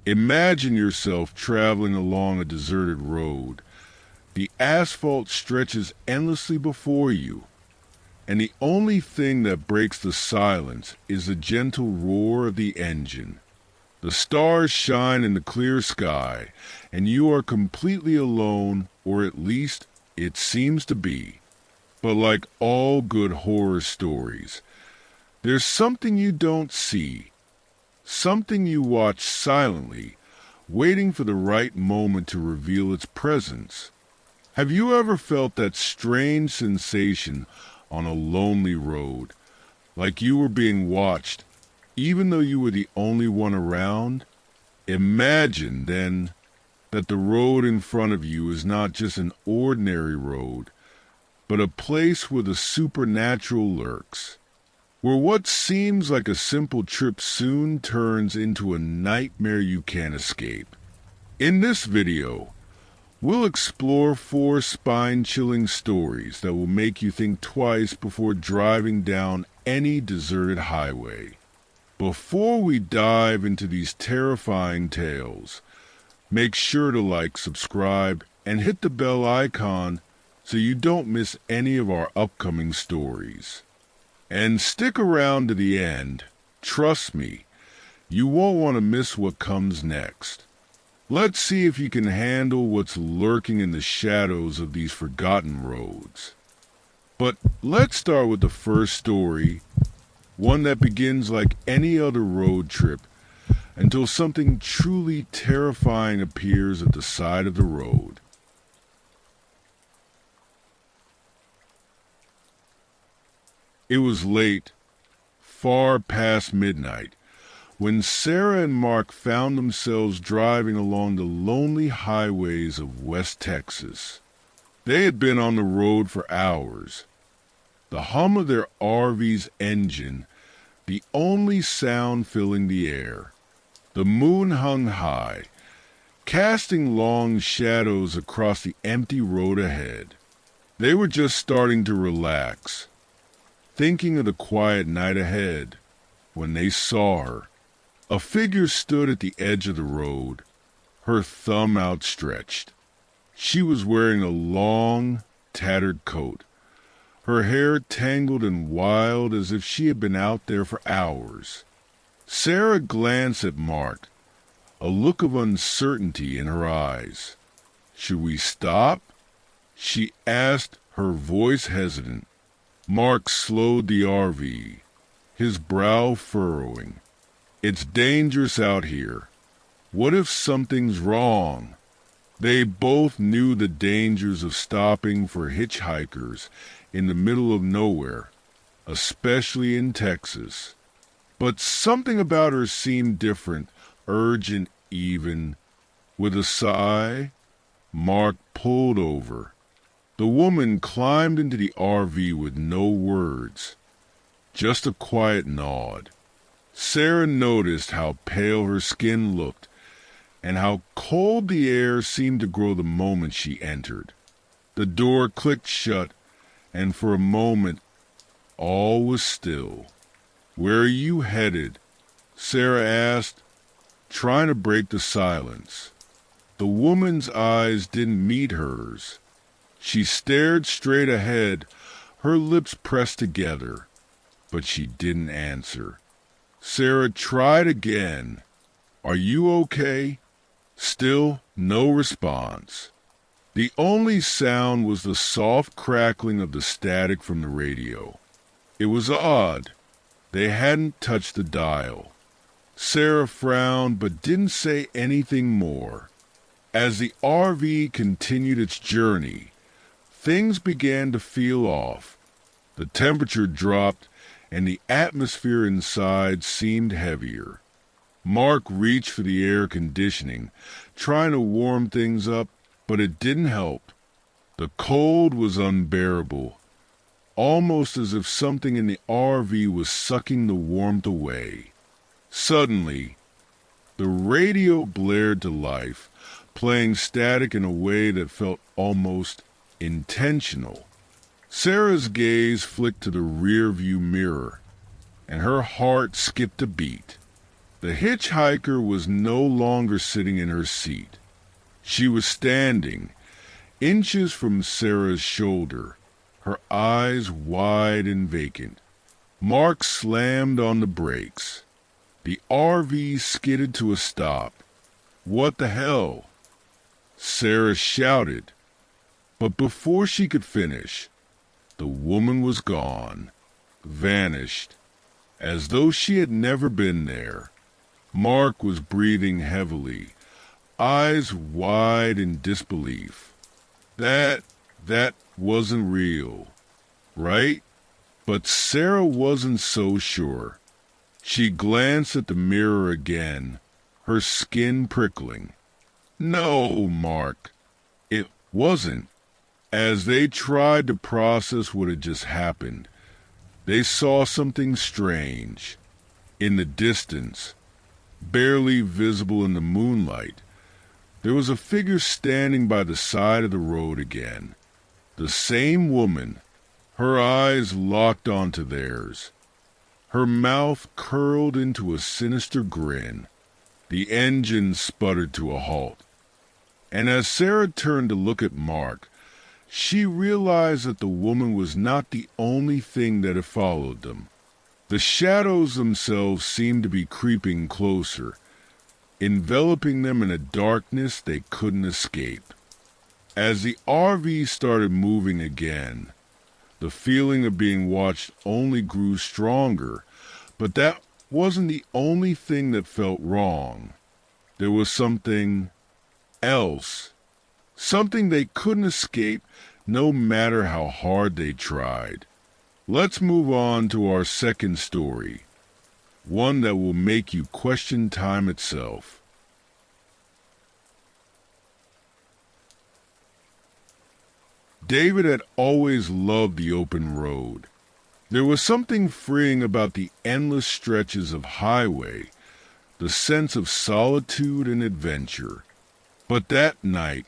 Imagine yourself traveling along a deserted road. The asphalt stretches endlessly before you, and the only thing that breaks the silence is the gentle roar of the engine. The stars shine in the clear sky, and you are completely alone, or at least it seems to be. But like all good horror stories, there's something you don't see, something you watch silently, waiting for the right moment to reveal its presence. Have you ever felt that strange sensation on a lonely road, like you were being watched, even though you were the only one around? Imagine, then, that the road in front of you is not just an ordinary road, but a place where the supernatural lurks, where what seems like a simple trip soon turns into a nightmare you can't escape. In this video, we'll explore 4 spine-chilling stories that will make you think twice before driving down any deserted highway. Before we dive into these terrifying tales, make sure to like, subscribe, and hit the bell icon so you don't miss any of our upcoming stories. And stick around to the end. Trust me, you won't want to miss what comes next. Let's see if you can handle what's lurking in the shadows of these forgotten roads. But let's start with the first story, one that begins like any other road trip until something truly terrifying appears at the side of the road. It was late, far past midnight, when Sarah and Mark found themselves driving along the lonely highways of West Texas. They had been on the road for hours. The hum of their RV's engine, the only sound filling the air. The moon hung high, casting long shadows across the empty road ahead. They were just starting to relax, thinking of the quiet night ahead, when they saw her. A figure stood at the edge of the road, her thumb outstretched. She was wearing a long, tattered coat, her hair tangled and wild as if she had been out there for hours. Sarah glanced at Mark, a look of uncertainty in her eyes. "Should we stop?" she asked, her voice hesitant. Mark slowed the RV, his brow furrowing. "It's dangerous out here. What if something's wrong?" They both knew the dangers of stopping for hitchhikers in the middle of nowhere, especially in Texas. But something about her seemed different, urgent even. With a sigh, Mark pulled over. The woman climbed into the RV with no words, just a quiet nod. Sarah noticed how pale her skin looked and how cold the air seemed to grow the moment she entered. The door clicked shut, and for a moment all was still. "Where are you headed?" Sarah asked, trying to break the silence. The woman's eyes didn't meet hers. She stared straight ahead, her lips pressed together, but she didn't answer. Sarah tried again. "Are you okay?" Still no response. The only sound was the soft crackling of the static from the radio. It was odd. They hadn't touched the dial. Sarah frowned but didn't say anything more. As the RV continued its journey, things began to feel off. The temperature dropped and the atmosphere inside seemed heavier. Mark reached for the air conditioning, trying to warm things up, but it didn't help. The cold was unbearable, almost as if something in the RV was sucking the warmth away. Suddenly, the radio blared to life, playing static in a way that felt almost intentional. Sarah's gaze flicked to the rear-view mirror, and her heart skipped a beat. The hitchhiker was no longer sitting in her seat. She was standing, inches from Sarah's shoulder, her eyes wide and vacant. Mark slammed on the brakes. The RV skidded to a stop. "What the hell?" Sarah shouted, but before she could finish, the woman was gone, vanished, as though she had never been there. Mark was breathing heavily, eyes wide in disbelief. That wasn't real, right? But Sarah wasn't so sure. She glanced at the mirror again, her skin prickling. "No, Mark, it wasn't." As they tried to process what had just happened, they saw something strange. In the distance, barely visible in the moonlight, there was a figure standing by the side of the road again. The same woman, her eyes locked onto theirs. Her mouth curled into a sinister grin. The engine sputtered to a halt. And as Sarah turned to look at Mark, she realized that the woman was not the only thing that had followed them. The shadows themselves seemed to be creeping closer, enveloping them in a darkness they couldn't escape. As the RV started moving again, the feeling of being watched only grew stronger, but that wasn't the only thing that felt wrong. There was something else, something they couldn't escape no matter how hard they tried. Let's move on to our second story, one that will make you question time itself. David had always loved the open road. There was something freeing about the endless stretches of highway, the sense of solitude and adventure. But that night,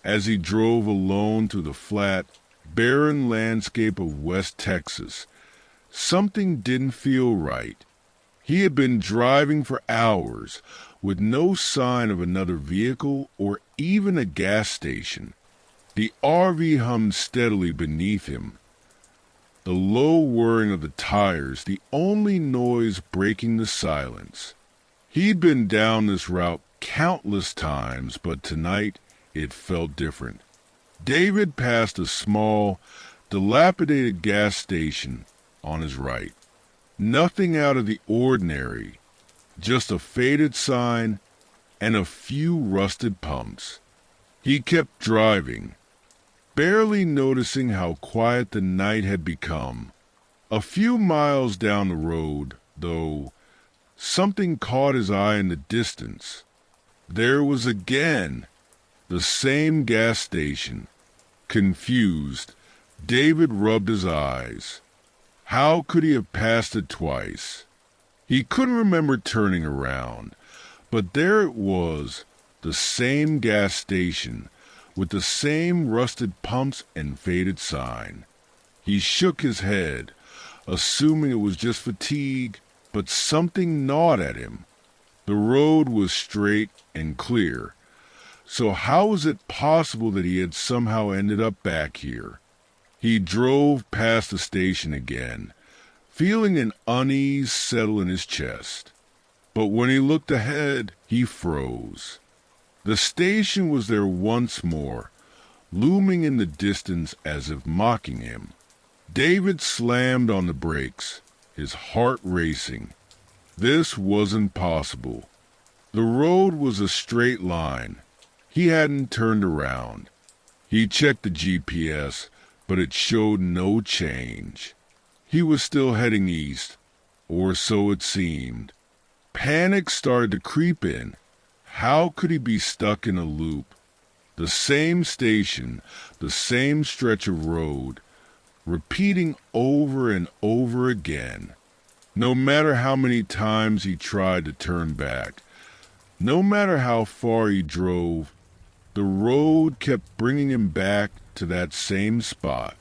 as he drove alone through the flat, barren landscape of West Texas, something didn't feel right. He had been driving for hours with no sign of another vehicle or even a gas station. The RV hummed steadily beneath him, the low whirring of the tires the only noise breaking the silence. He'd been down this route countless times, but tonight it felt different. David passed a small, dilapidated gas station on his right. Nothing out of the ordinary, just a faded sign and a few rusted pumps. He kept driving, barely noticing how quiet the night had become. A few miles down the road, though, something caught his eye in the distance. There was again the same gas station. Confused, David rubbed his eyes. How could he have passed it twice? He couldn't remember turning around, but there it was, the same gas station, with the same rusted pumps and faded sign. He shook his head, assuming it was just fatigue, but something gnawed at him. The road was straight and clear, so how was it possible that he had somehow ended up back here? He drove past the station again, feeling an unease settle in his chest. But when he looked ahead, he froze. The station was there once more, looming in the distance as if mocking him. David slammed on the brakes, his heart racing. This wasn't possible. The road was a straight line. He hadn't turned around. He checked the GPS, but it showed no change. He was still heading east, or so it seemed. Panic started to creep in. How could he be stuck in a loop? The same station, the same stretch of road, repeating over and over again. No matter how many times he tried to turn back, no matter how far he drove, the road kept bringing him back to that same spot.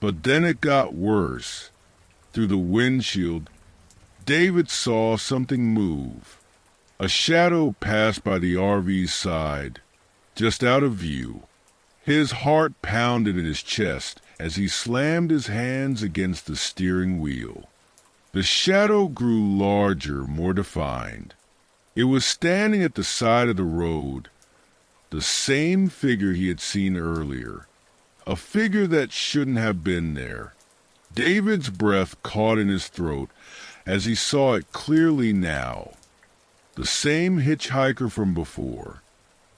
But then it got worse. Through the windshield, David saw something move. A shadow passed by the RV's side, just out of view. His heart pounded in his chest as he slammed his hands against the steering wheel. The shadow grew larger, more defined. It was standing at the side of the road, the same figure he had seen earlier, a figure that shouldn't have been there. David's breath caught in his throat as he saw it clearly now. The same hitchhiker from before.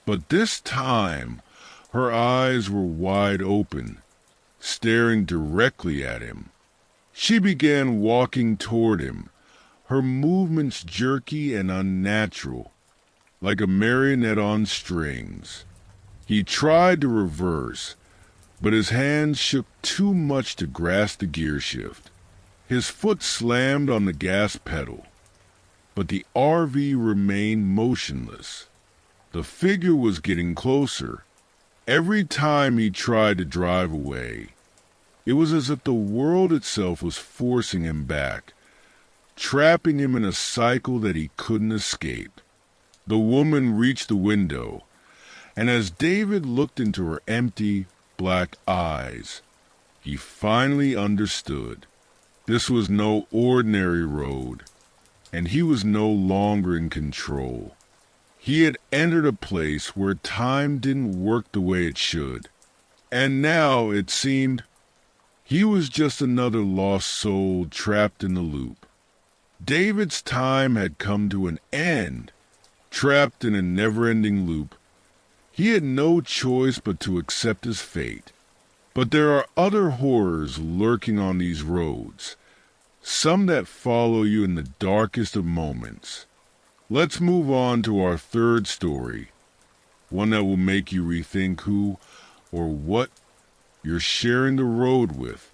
But this time, her eyes were wide open, staring directly at him. She began walking toward him, her movements jerky and unnatural, like a marionette on strings. He tried to reverse, but his hands shook too much to grasp the gear shift. His foot slammed on the gas pedal, but the RV remained motionless. The figure was getting closer. Every time he tried to drive away, it was as if the world itself was forcing him back, trapping him in a cycle that he couldn't escape. The woman reached the window, and as David looked into her empty, black eyes, he finally understood. This was no ordinary road, and he was no longer in control. He had entered a place where time didn't work the way it should, and now, it seemed, he was just another lost soul trapped in the loop. David's time had come to an end, trapped in a never-ending loop. He had no choice but to accept his fate. But there are other horrors lurking on these roads, some that follow you in the darkest of moments. Let's move on to our third story, one that will make you rethink who or what you're sharing the road with.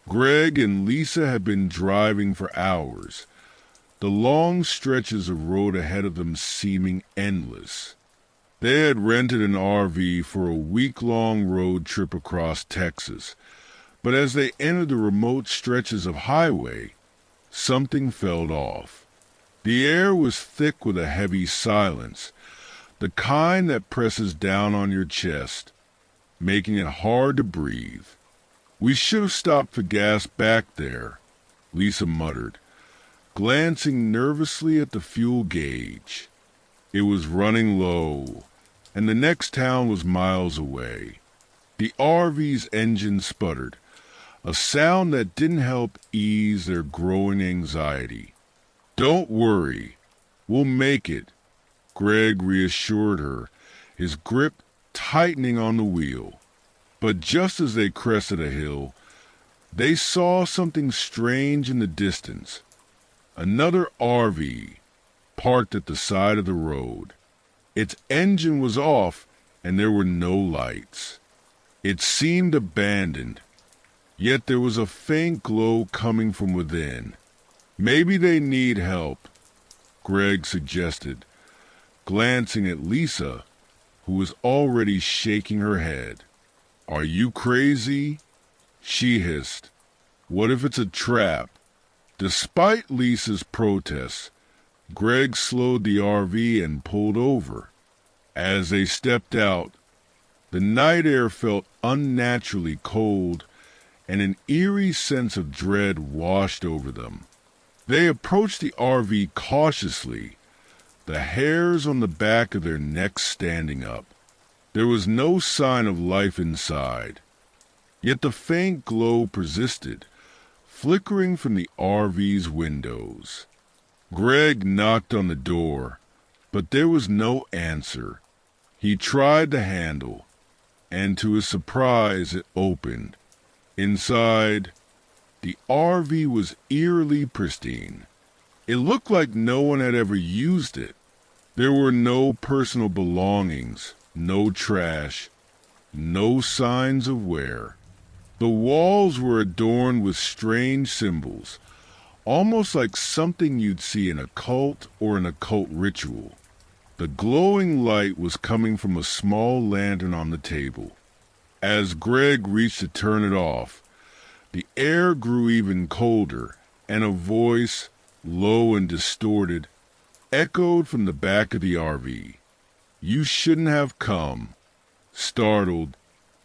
Greg and Lisa had been driving for hours, the long stretches of road ahead of them seeming endless. They had rented an RV for a week-long road trip across Texas, but as they entered the remote stretches of highway, something fell off. The air was thick with a heavy silence, the kind that presses down on your chest, making it hard to breathe. "We should have stopped for gas back there," Lisa muttered, glancing nervously at the fuel gauge. It was running low, and the next town was miles away. The RV's engine sputtered, a sound that didn't help ease their growing anxiety. "Don't worry, we'll make it," Greg reassured her, his grip tightening on the wheel. But just as they crested a hill, they saw something strange in the distance. Another RV, parked at the side of the road. Its engine was off, and there were no lights. It seemed abandoned, yet there was a faint glow coming from within. "Maybe they need help," Greg suggested, glancing at Lisa, who was already shaking her head. "Are you crazy?" she hissed. "What if it's a trap?" Despite Lisa's protests, Greg slowed the RV and pulled over. As they stepped out, the night air felt unnaturally cold, and an eerie sense of dread washed over them. They approached the RV cautiously, the hairs on the back of their necks standing up. There was no sign of life inside, yet the faint glow persisted, flickering from the RV's windows. Greg knocked on the door, but there was no answer. He tried the handle, and to his surprise it opened. Inside, the RV was eerily pristine. It looked like no one had ever used it. There were no personal belongings, no trash, no signs of wear. The walls were adorned with strange symbols, almost like something you'd see in a cult or an occult ritual. The glowing light was coming from a small lantern on the table. As Greg reached to turn it off, the air grew even colder, and a voice, low and distorted, echoed from the back of the RV. "You shouldn't have come." Startled,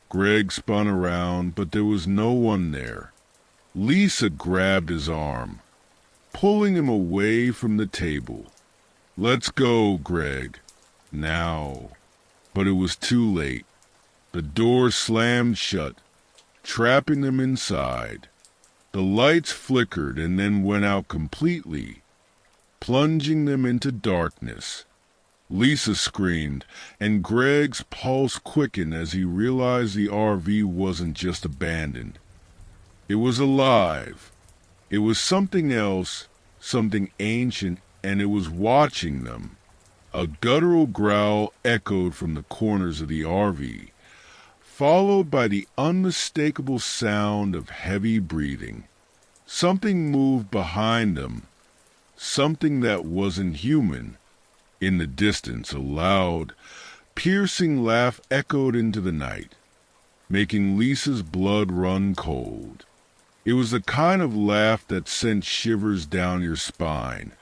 Greg spun around, but there was no one there. Lisa grabbed his arm, pulling him away from the table. "Let's go, Greg. Now." But it was too late. The door slammed shut, trapping them inside. The lights flickered and then went out completely, plunging them into darkness. Lisa screamed, and Greg's pulse quickened as he realized the RV wasn't just abandoned. It was alive. It was something else, something ancient, and it was watching them. A guttural growl echoed from the corners of the RV, followed by the unmistakable sound of heavy breathing. Something moved behind them, something that wasn't human. In the distance, a loud, piercing laugh echoed into the night, making Lisa's blood run cold. It was the kind of laugh that sent shivers down your spine,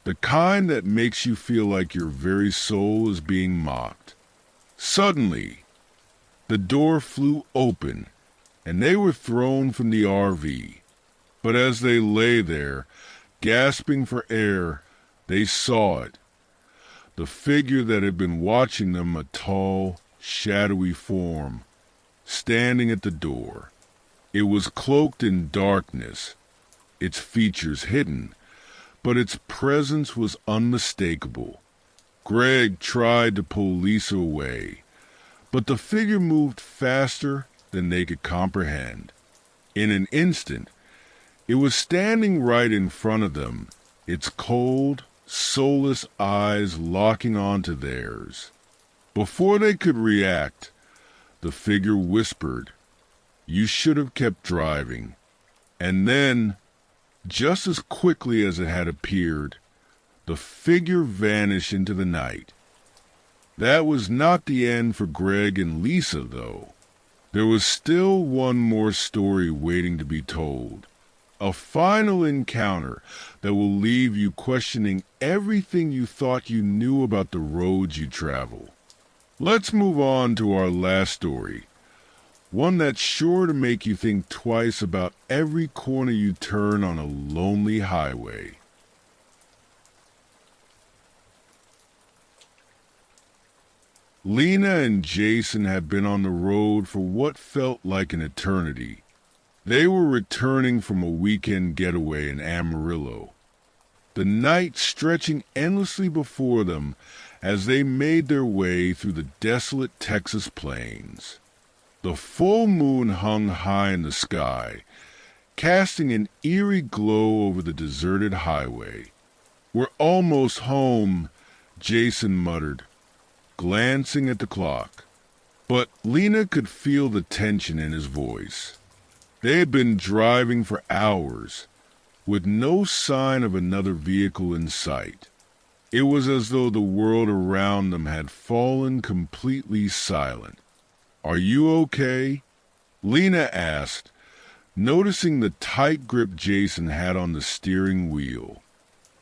the kind that makes you feel like your very soul is being mocked. Suddenly, the door flew open, and they were thrown from the RV. But as they lay there, gasping for air, they saw it. The figure that had been watching them, a tall, shadowy form, standing at the door. It was cloaked in darkness, its features hidden, but its presence was unmistakable. Greg tried to pull Lisa away, but the figure moved faster than they could comprehend. In an instant, it was standing right in front of them, its cold, soulless eyes locking onto theirs. Before they could react, the figure whispered, "You should have kept driving." And then, just as quickly as it had appeared, the figure vanished into the night. That was not the end for Greg and Lisa, though. There was still one more story waiting to be told. A final encounter that will leave you questioning everything you thought you knew about the roads you travel. Let's move on to our last story, one that's sure to make you think twice about every corner you turn on a lonely highway. Lena and Jason had been on the road for what felt like an eternity. They were returning from a weekend getaway in Amarillo, the night stretching endlessly before them as they made their way through the desolate Texas plains. The full moon hung high in the sky, casting an eerie glow over the deserted highway. "We're almost home," Jason muttered, glancing at the clock. But Lena could feel the tension in his voice. They had been driving for hours, with no sign of another vehicle in sight. It was as though the world around them had fallen completely silent. "Are you okay?" Lena asked, noticing the tight grip Jason had on the steering wheel.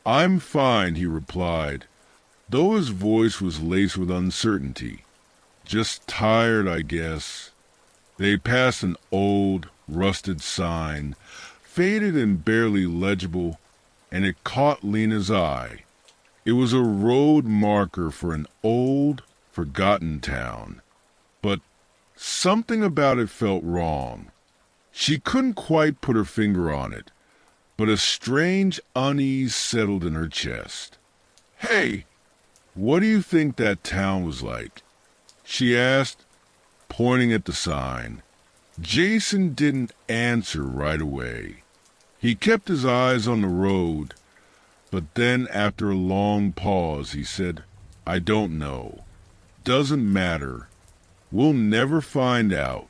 "I'm fine," he replied, though his voice was laced with uncertainty. "Just tired, I guess." They passed an old, rusted sign, faded and barely legible, and it caught Lena's eye. It was a road marker for an old, forgotten town. But something about it felt wrong. She couldn't quite put her finger on it, but a strange unease settled in her chest. "Hey, what do you think that town was like?" she asked, pointing at the sign. Jason didn't answer right away. He kept his eyes on the road, but then after a long pause he said, "I don't know. Doesn't matter. We'll never find out."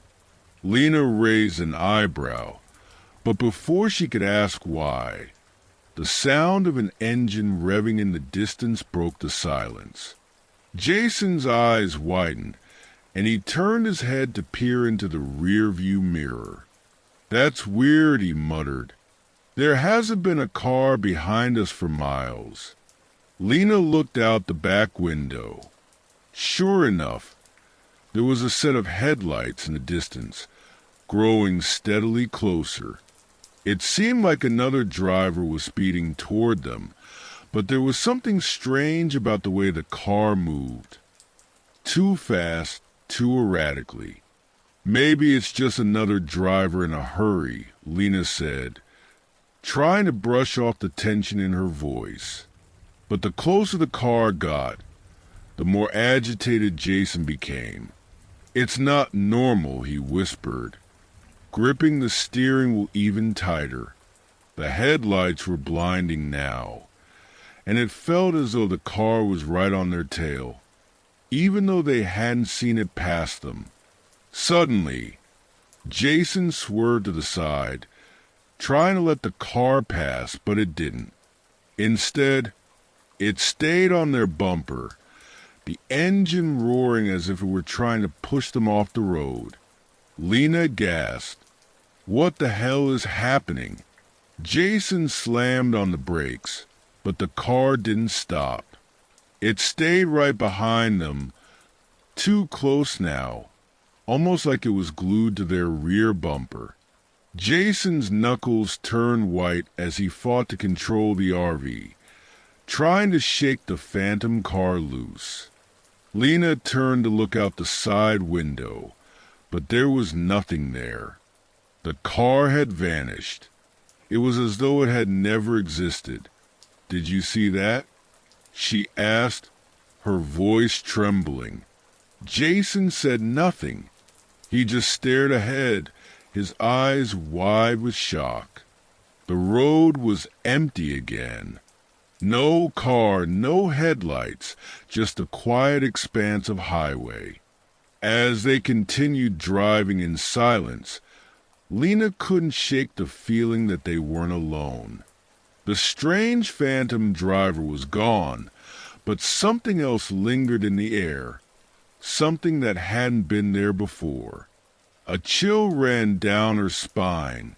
Lena raised an eyebrow, but before she could ask why, the sound of an engine revving in the distance broke the silence. Jason's eyes widened, and he turned his head to peer into the rearview mirror. "That's weird," he muttered. "There hasn't been a car behind us for miles." Lena looked out the back window. Sure enough, there was a set of headlights in the distance, growing steadily closer. It seemed like another driver was speeding toward them, but there was something strange about the way the car moved. Too fast, too erratically. "Maybe it's just another driver in a hurry," Lena said, trying to brush off the tension in her voice. But the closer the car got, the more agitated Jason became. "It's not normal," he whispered, gripping the steering wheel even tighter. The headlights were blinding now, and it felt as though the car was right on their tail, even though they hadn't seen it pass them. Suddenly, Jason swerved to the side, trying to let the car pass, but it didn't. Instead, it stayed on their bumper, the engine roaring as if it were trying to push them off the road. Lena gasped. What the hell is happening? Jason slammed on the brakes, but the car didn't stop. It stayed right behind them, too close now, almost like it was glued to their rear bumper. Jason's knuckles turned white as he fought to control the RV, trying to shake the phantom car loose. Lena turned to look out the side window, but there was nothing there. The car had vanished. It was as though it had never existed. "Did you see that?" she asked, her voice trembling. Jason said nothing. He just stared ahead, his eyes wide with shock. The road was empty again. No car, no headlights, just a quiet expanse of highway. As they continued driving in silence, Lena couldn't shake the feeling that they weren't alone. The strange phantom driver was gone, but something else lingered in the air, something that hadn't been there before. A chill ran down her spine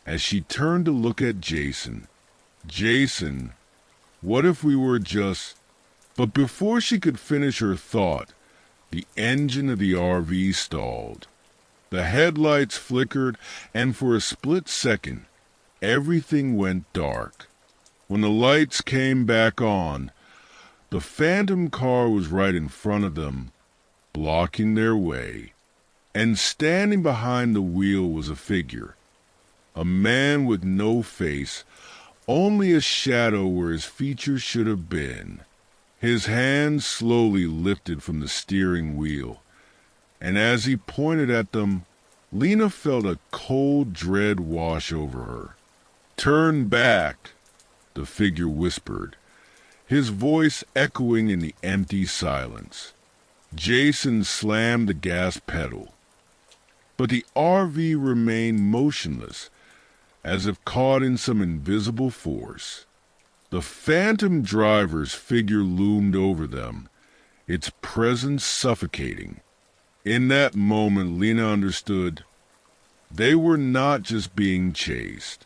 as she turned to look at Jason. "Jason, what if we were just—" But before she could finish her thought, the engine of the RV stalled. The headlights flickered, and for a split second, everything went dark. When the lights came back on, the phantom car was right in front of them, blocking their way. And standing behind the wheel was a figure, a man with no face, only a shadow where his features should have been. His hands slowly lifted from the steering wheel, and as he pointed at them, Lena felt a cold dread wash over her. "Turn back," the figure whispered, his voice echoing in the empty silence. Jason slammed the gas pedal, but the RV remained motionless, as if caught in some invisible force. The phantom driver's figure loomed over them, its presence suffocating. In that moment, Lena understood they were not just being chased.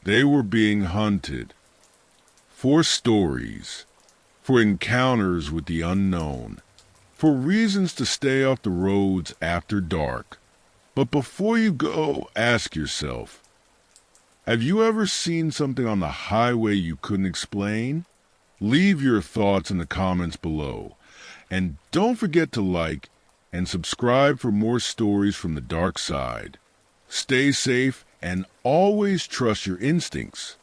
They were being hunted. For stories, for encounters with the unknown, for reasons to stay off the roads after dark. But before you go, ask yourself, have you ever seen something on the highway you couldn't explain? Leave your thoughts in the comments below. And don't forget to like and subscribe for more stories from the dark side. Stay safe and always trust your instincts.